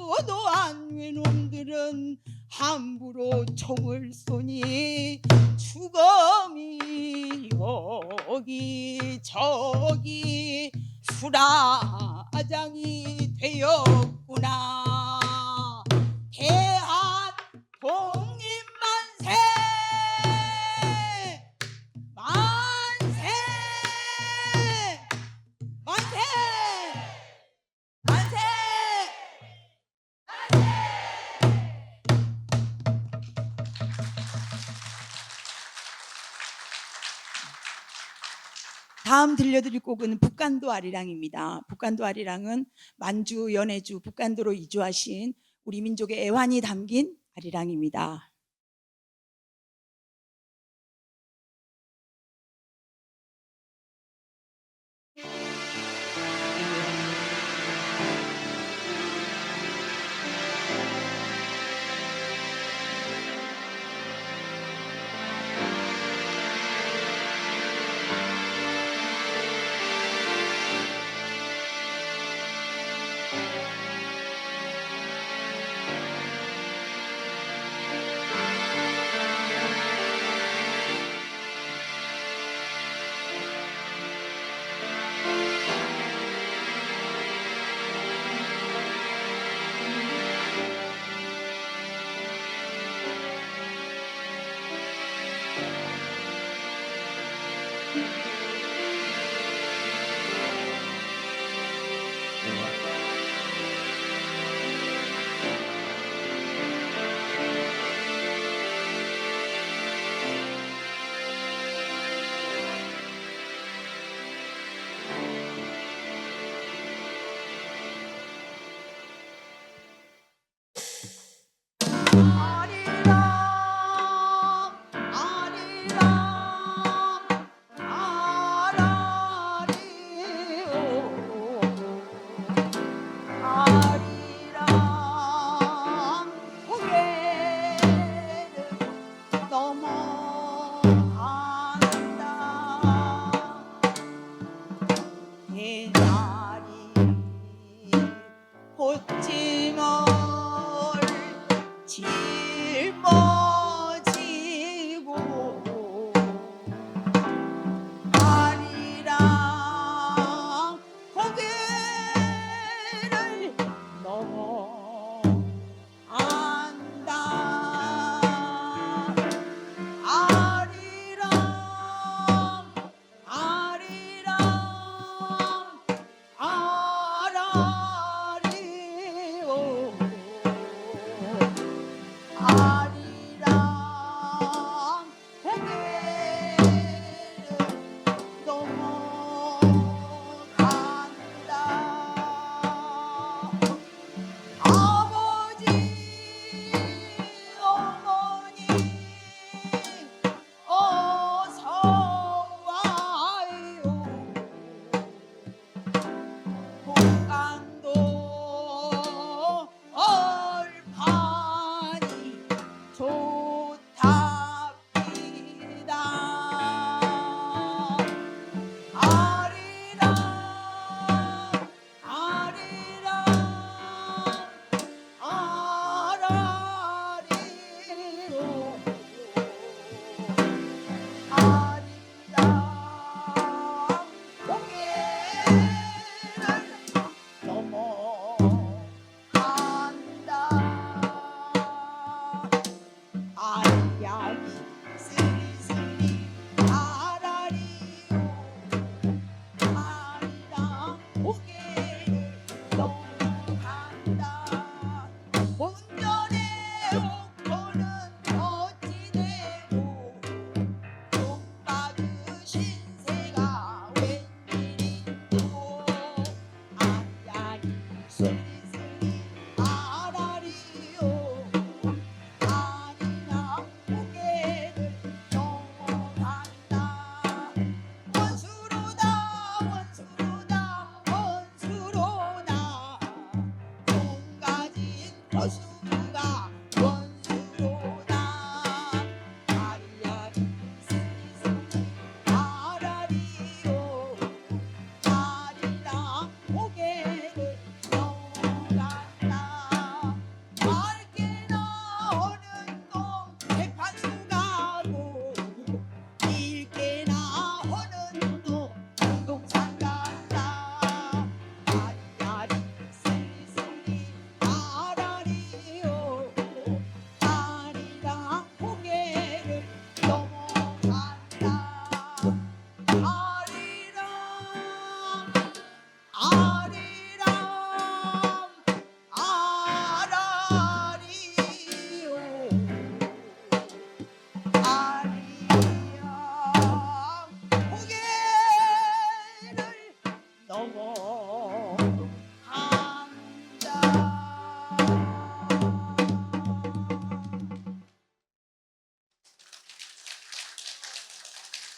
무도한 외놈들은 함부로 총을 쏘니 죽음이 여기 저기 수라장이 되었구나. 대한 독립만세 만세 만세 만세 다음 들려드릴 곡은 북간도 아리랑입니다. 북간도 아리랑은 만주, 연해주, 북간도로 이주하신 우리 민족의 애환이 담긴 아리랑입니다.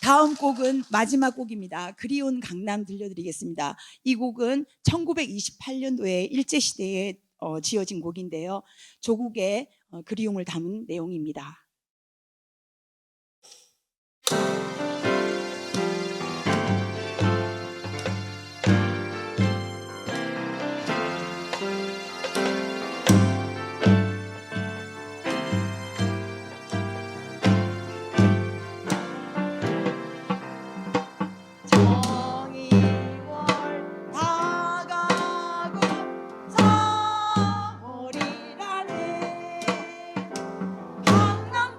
다음 곡은 마지막 곡입니다. 그리운 강남 들려드리겠습니다. 이 곡은 1928년도에 일제시대에 지어진 곡인데요. 조국의 그리움을 담은 내용입니다. 강남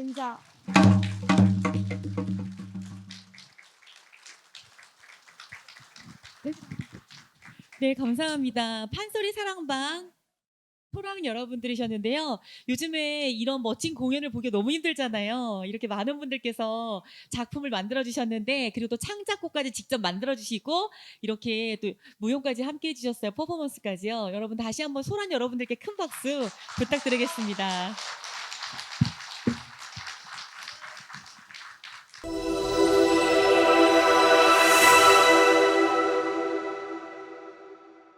인사. 네, 감사합니다. 판소리 사랑방 소랑 여러분들이셨는데요. 요즘에 이런 멋진 공연을 보기 너무 힘들잖아요. 이렇게 많은 분들께서 작품을 만들어 주셨는데, 그리고 또 창작곡까지 직접 만들어 주시고 이렇게 또 무용까지 함께 해주셨어요. 퍼포먼스까지요. 여러분 다시 한번 소란 여러분들께 큰 박수 부탁드리겠습니다.